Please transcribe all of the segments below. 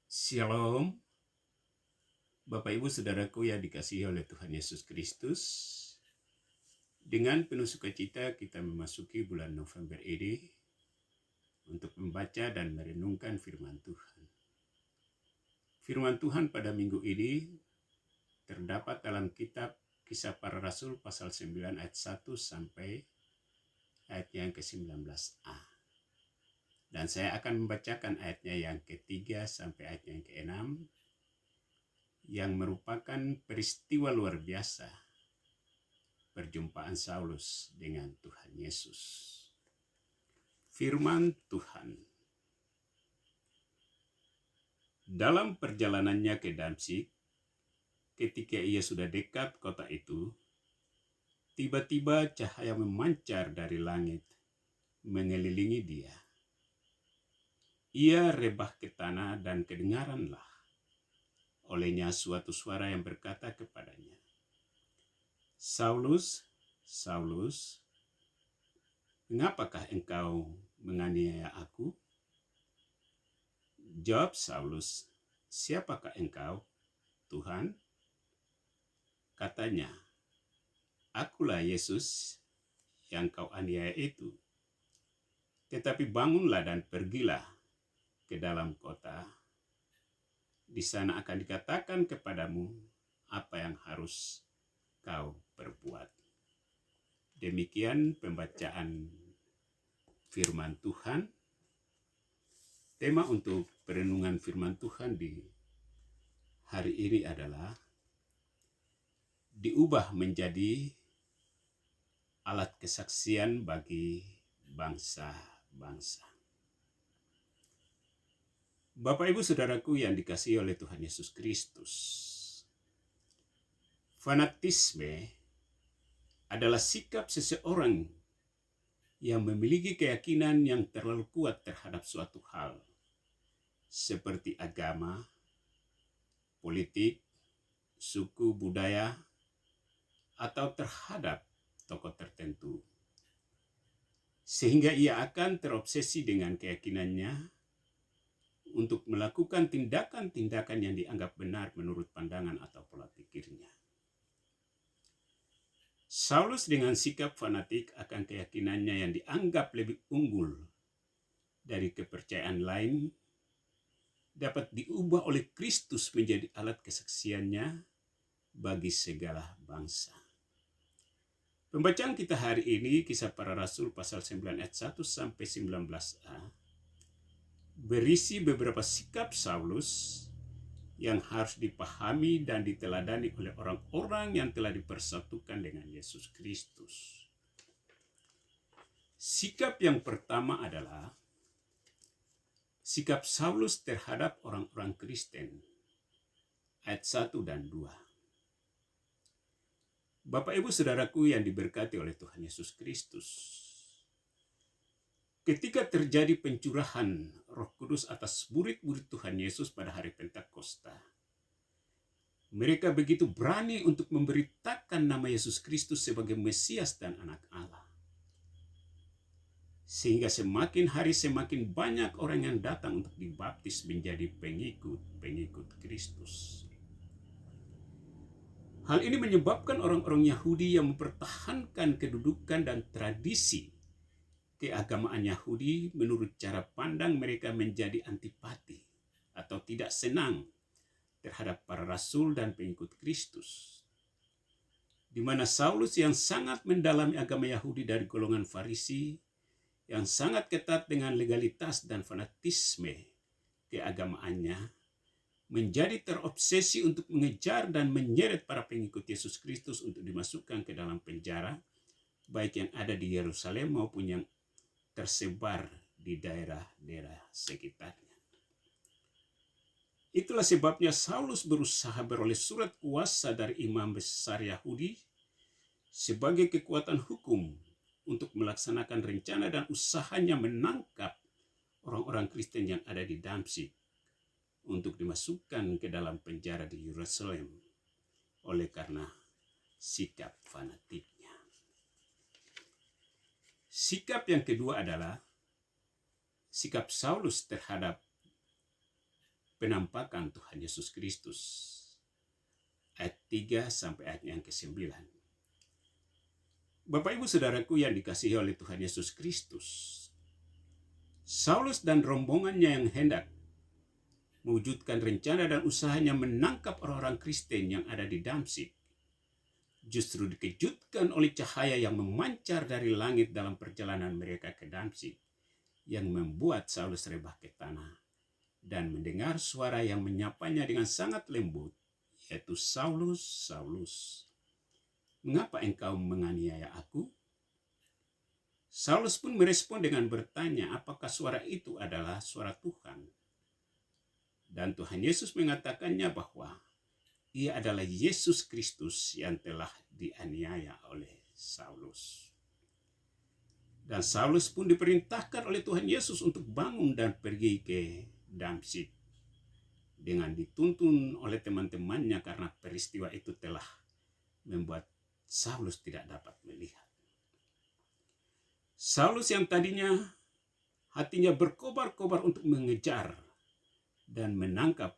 Shalom, Bapak Ibu Saudaraku yang dikasihi oleh Tuhan Yesus Kristus. Dengan penuh sukacita kita memasuki bulan November ini untuk membaca dan merenungkan firman Tuhan. Firman Tuhan pada minggu ini terdapat dalam kitab Kisah Para Rasul pasal 9 ayat 1 sampai ayat yang ke-19a. Dan saya akan membacakan ayatnya yang ketiga sampai ayat yang ke-6 yang merupakan peristiwa luar biasa perjumpaan Saulus dengan Tuhan Yesus. Firman Tuhan. Dalam perjalanannya ke Damsyik, ketika ia sudah dekat kota itu, tiba-tiba cahaya memancar dari langit mengelilingi dia. Ia rebah ke tanah dan kedengaranlah olehnya suatu suara yang berkata kepadanya, "Saulus, Saulus, mengapakah engkau menganiaya aku?" Jawab Saulus, "Siapakah engkau, Tuhan?" Katanya, "Akulah Yesus yang kau aniaya itu. Tetapi bangunlah dan pergilah ke dalam kota. Di sana akan dikatakan kepadamu apa yang harus kau perbuat." Demikian pembacaan firman Tuhan. Tema untuk perenungan firman Tuhan di hari ini adalah diubah menjadi alat kesaksian bagi bangsa-bangsa. Bapak Ibu Saudaraku yang dikasihi oleh Tuhan Yesus Kristus, fanatisme adalah sikap seseorang yang memiliki keyakinan yang terlalu kuat terhadap suatu hal, seperti agama, politik, suku, budaya, atau terhadap tokoh tertentu. Sehingga ia akan terobsesi dengan keyakinannya untuk melakukan tindakan-tindakan yang dianggap benar menurut pandangan atau pola pikirnya. Saulus dengan sikap fanatik akan keyakinannya yang dianggap lebih unggul dari kepercayaan lain dapat diubah oleh Kristus menjadi alat kesaksiannya bagi segala bangsa. Pembacaan kita hari ini Kisah Para Rasul pasal 9 ayat 1 sampai 19a berisi beberapa sikap Saulus yang harus dipahami dan diteladani oleh orang-orang yang telah dipersatukan dengan Yesus Kristus. Sikap yang pertama adalah sikap Saulus terhadap orang-orang Kristen, ayat 1 dan 2. Bapak Ibu Saudaraku yang diberkati oleh Tuhan Yesus Kristus, ketika terjadi pencurahan Roh Kudus atas murid-murid Tuhan Yesus pada hari Pentakosta, mereka begitu berani untuk memberitakan nama Yesus Kristus sebagai Mesias dan Anak Allah. Sehingga semakin hari semakin banyak orang yang datang untuk dibaptis menjadi pengikut Kristus. Hal ini menyebabkan orang-orang Yahudi yang mempertahankan kedudukan dan tradisi keagamaan Yahudi menurut cara pandang mereka menjadi antipati atau tidak senang terhadap para rasul dan pengikut Kristus. Di mana Saulus yang sangat mendalami agama Yahudi dari golongan Farisi, yang sangat ketat dengan legalitas dan fanatisme keagamaannya, menjadi terobsesi untuk mengejar dan menyeret para pengikut Yesus Kristus untuk dimasukkan ke dalam penjara, baik yang ada di Yerusalem maupun yang tersebar di daerah-daerah sekitarnya. Itulah sebabnya Saulus berusaha beroleh surat kuasa dari imam besar Yahudi sebagai kekuatan hukum untuk melaksanakan rencana dan usahanya menangkap orang-orang Kristen yang ada di Damsyik untuk dimasukkan ke dalam penjara di Yerusalem oleh karena sikap fanatiknya. Sikap yang kedua adalah sikap Saulus terhadap penampakan Tuhan Yesus Kristus. Ayat 3 sampai ayat yang ke-9. Bapak Ibu Saudaraku yang dikasihi oleh Tuhan Yesus Kristus, Saulus dan rombongannya yang hendak mewujudkan rencana dan usahanya menangkap orang-orang Kristen yang ada di Damsyik, justru dikejutkan oleh cahaya yang memancar dari langit dalam perjalanan mereka ke Damsyik, yang membuat Saulus rebah ke tanah dan mendengar suara yang menyapanya dengan sangat lembut, yaitu, "Saulus, Saulus, mengapa engkau menganiaya aku?" Saulus pun merespon dengan bertanya, apakah suara itu adalah suara Tuhan? Dan Tuhan Yesus mengatakannya bahwa ia adalah Yesus Kristus yang telah dianiaya oleh Saulus. Dan Saulus pun diperintahkan oleh Tuhan Yesus untuk bangun dan pergi ke Damsyik, dengan dituntun oleh teman-temannya karena peristiwa itu telah membuat Saulus tidak dapat melihat. Saulus yang tadinya hatinya berkobar-kobar untuk mengejar dan menangkap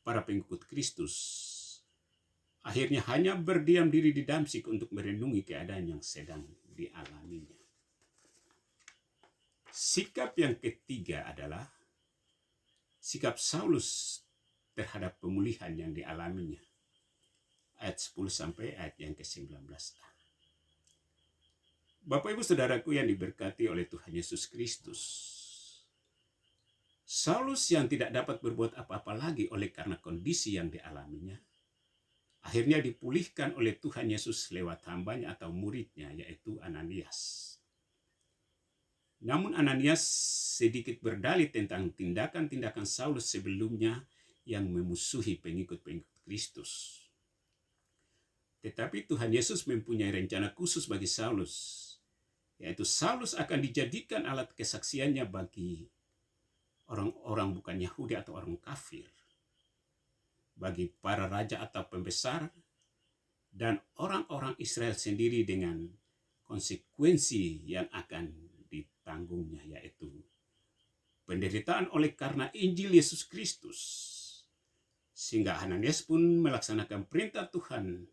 para pengikut Kristus, akhirnya hanya berdiam diri di Damsyik untuk merenungi keadaan yang sedang dialaminya. Sikap yang ketiga adalah sikap Saulus terhadap pemulihan yang dialaminya. Ayat 10 sampai ayat yang ke-19. Bapak Ibu Saudaraku yang diberkati oleh Tuhan Yesus Kristus, Saulus yang tidak dapat berbuat apa-apa lagi oleh karena kondisi yang dialaminya, akhirnya dipulihkan oleh Tuhan Yesus lewat hambanya atau muridnya, yaitu Ananias. Namun Ananias sedikit berdalih tentang tindakan-tindakan Saulus sebelumnya yang memusuhi pengikut-pengikut Kristus. Tetapi Tuhan Yesus mempunyai rencana khusus bagi Saulus, yaitu Saulus akan dijadikan alat kesaksiannya bagi orang-orang bukan Yahudi atau orang kafir, bagi para raja atau pembesar, dan orang-orang Israel sendiri dengan konsekuensi yang akan ditanggungnya, yaitu penderitaan oleh karena Injil Yesus Kristus. Sehingga Ananias pun melaksanakan perintah Tuhan,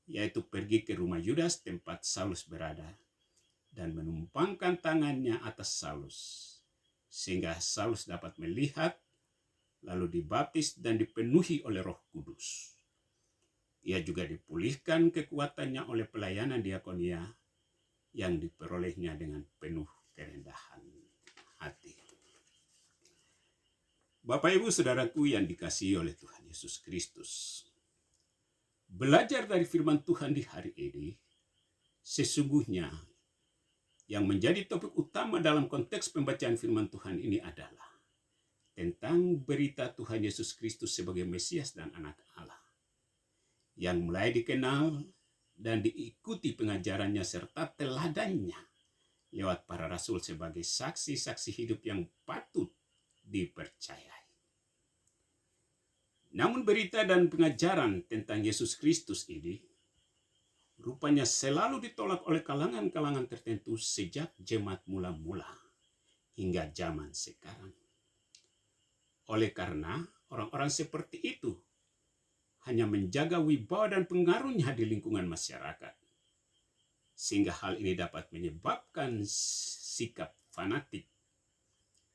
yaitu pergi ke rumah Yudas tempat Saulus berada dan menumpangkan tangannya atas Saulus, sehingga Saulus dapat melihat, lalu dibaptis dan dipenuhi oleh Roh Kudus. Ia juga dipulihkan kekuatannya oleh pelayanan diakonia yang diperolehnya dengan penuh kerendahan hati. Bapak Ibu Saudaraku yang dikasihi oleh Tuhan Yesus Kristus, belajar dari firman Tuhan di hari ini, sesungguhnya yang menjadi topik utama dalam konteks pembacaan firman Tuhan ini adalah tentang berita Tuhan Yesus Kristus sebagai Mesias dan Anak Allah, yang mulai dikenal dan diikuti pengajarannya serta teladannya lewat para rasul sebagai saksi-saksi hidup yang patut dipercayai. Namun berita dan pengajaran tentang Yesus Kristus ini rupanya selalu ditolak oleh kalangan-kalangan tertentu sejak jemaat mula-mula hingga zaman sekarang. Oleh karena orang-orang seperti itu hanya menjaga wibawa dan pengaruhnya di lingkungan masyarakat, sehingga hal ini dapat menyebabkan sikap fanatik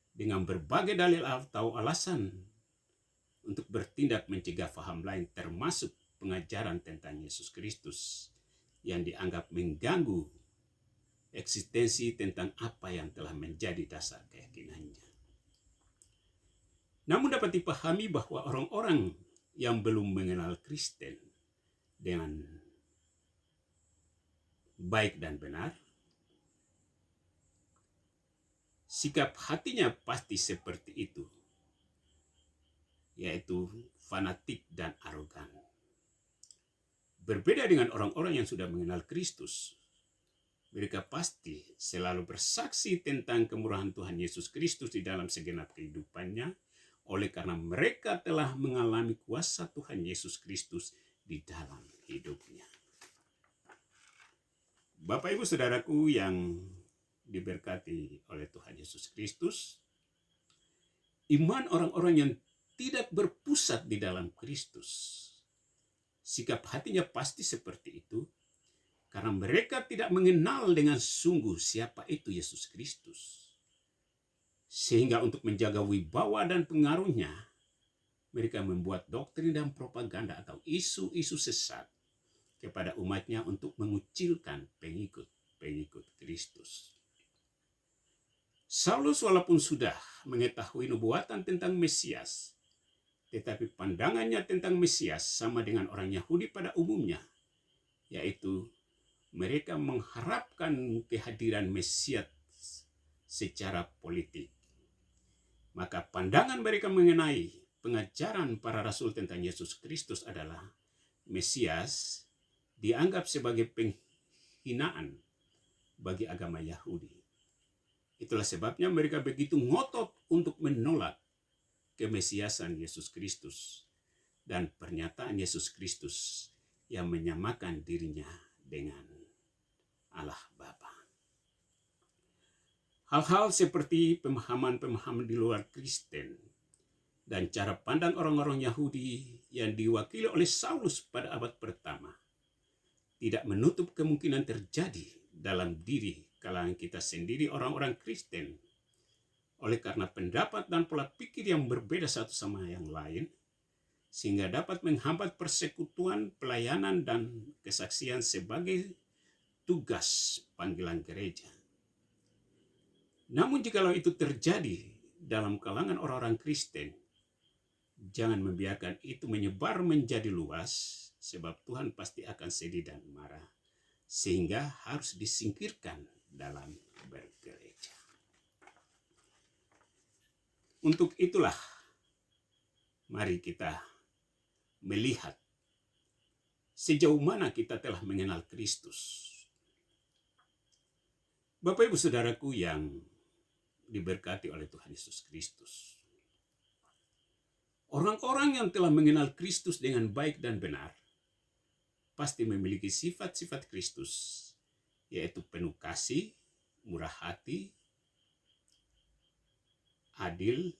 dengan berbagai dalil atau alasan untuk bertindak mencegah faham lain, termasuk pengajaran tentang Yesus Kristus yang dianggap mengganggu eksistensi tentang apa yang telah menjadi dasar keyakinannya. Namun dapat dipahami bahwa orang-orang yang belum mengenal Kristen dengan baik dan benar, sikap hatinya pasti seperti itu, yaitu fanatik dan arogan. Berbeda dengan orang-orang yang sudah mengenal Kristus, mereka pasti selalu bersaksi tentang kemurahan Tuhan Yesus Kristus di dalam segenap kehidupannya, oleh karena mereka telah mengalami kuasa Tuhan Yesus Kristus di dalam hidupnya. Bapak Ibu Saudaraku yang diberkati oleh Tuhan Yesus Kristus, iman orang-orang yang tidak berpusat di dalam Kristus. Sikap hatinya pasti seperti itu, karena mereka tidak mengenal dengan sungguh siapa itu Yesus Kristus. Sehingga untuk menjaga wibawa dan pengaruhnya, mereka membuat doktrin dan propaganda atau isu-isu sesat kepada umatnya untuk mengucilkan pengikut Kristus. Saulus walaupun sudah mengetahui nubuatan tentang Mesias, tetapi pandangannya tentang Mesias sama dengan orang Yahudi pada umumnya, yaitu mereka mengharapkan kehadiran Mesias secara politik. Maka pandangan mereka mengenai pengajaran para rasul tentang Yesus Kristus adalah Mesias dianggap sebagai penghinaan bagi agama Yahudi. Itulah sebabnya mereka begitu ngotot untuk menolak kemesiasan Yesus Kristus dan pernyataan Yesus Kristus yang menyamakan dirinya dengan Allah Bapa. Hal-hal seperti pemahaman-pemahaman di luar Kristen dan cara pandang orang-orang Yahudi yang diwakili oleh Saulus pada abad pertama tidak menutup kemungkinan terjadi dalam diri kalangan kita sendiri orang-orang Kristen. Oleh karena pendapat dan pola pikir yang berbeda satu sama yang lain, sehingga dapat menghambat persekutuan, pelayanan, dan kesaksian sebagai tugas panggilan gereja. Namun jikalau itu terjadi dalam kalangan orang-orang Kristen, jangan membiarkan itu menyebar menjadi luas, sebab Tuhan pasti akan sedih dan marah, sehingga harus disingkirkan dalam bergereja. Untuk itulah, mari kita melihat sejauh mana kita telah mengenal Kristus. Bapak Ibu Saudaraku yang diberkati oleh Tuhan Yesus Kristus. Orang-orang yang telah mengenal Kristus dengan baik dan benar pasti memiliki sifat-sifat Kristus, yaitu penuh kasih, murah hati, adil,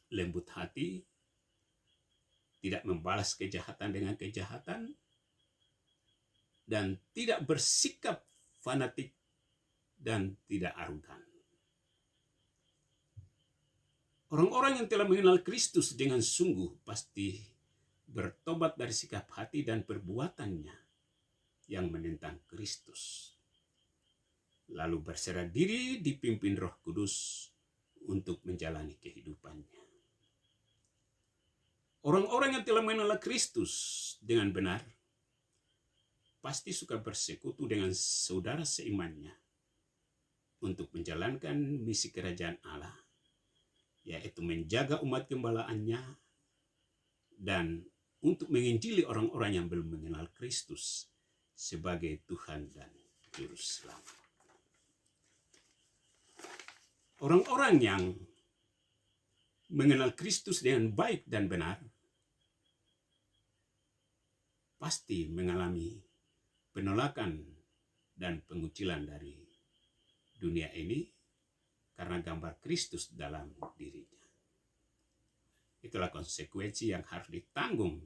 lembut hati, tidak membalas kejahatan dengan kejahatan, dan tidak bersikap fanatik dan tidak arogan. Orang-orang yang telah mengenal Kristus dengan sungguh pasti bertobat dari sikap hati dan perbuatannya yang menentang Kristus, lalu berserah diri dipimpin Roh Kudus untuk menjalani kehidupannya. Orang-orang yang telah mengenal Kristus dengan benar pasti suka bersekutu dengan saudara seimannya untuk menjalankan misi kerajaan Allah, yaitu menjaga umat gembalaannya dan untuk menginjili orang-orang yang belum mengenal Kristus sebagai Tuhan dan Juru Selamat. Orang-orang yang mengenal Kristus dengan baik dan benar pasti mengalami penolakan dan pengucilan dari dunia ini karena gambar Kristus dalam dirinya. Itulah konsekuensi yang harus ditanggung,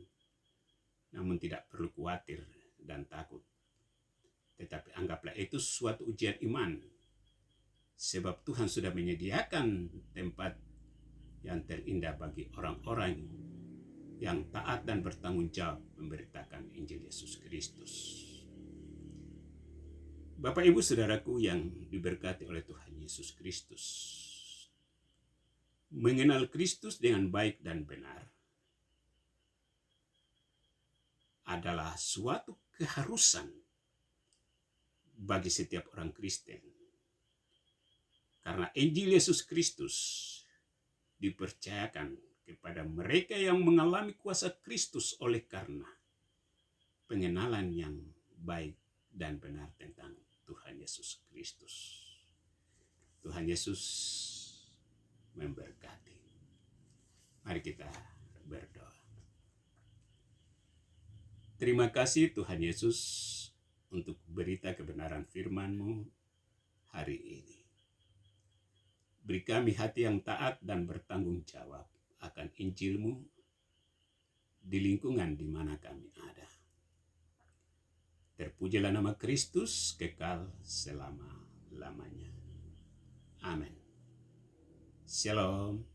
namun tidak perlu khawatir dan takut. Tetapi anggaplah itu suatu ujian iman, sebab Tuhan sudah menyediakan tempat yang terindah bagi orang-orang yang taat dan bertanggung jawab memberitakan Injil Yesus Kristus. Bapak Ibu Saudaraku yang diberkati oleh Tuhan Yesus Kristus, mengenal Kristus dengan baik dan benar adalah suatu keharusan bagi setiap orang Kristen. Karena Injil Yesus Kristus dipercayakan kepada mereka yang mengalami kuasa Kristus oleh karena pengenalan yang baik dan benar tentang Tuhan Yesus Kristus. Tuhan Yesus memberkati. Mari kita berdoa. Terima kasih Tuhan Yesus untuk berita kebenaran firman-Mu hari ini. Beri kami hati yang taat dan bertanggung jawab akan Injil-Mu di lingkungan di mana kami ada. Terpujilah nama Kristus kekal selama-lamanya. Amin. Shalom.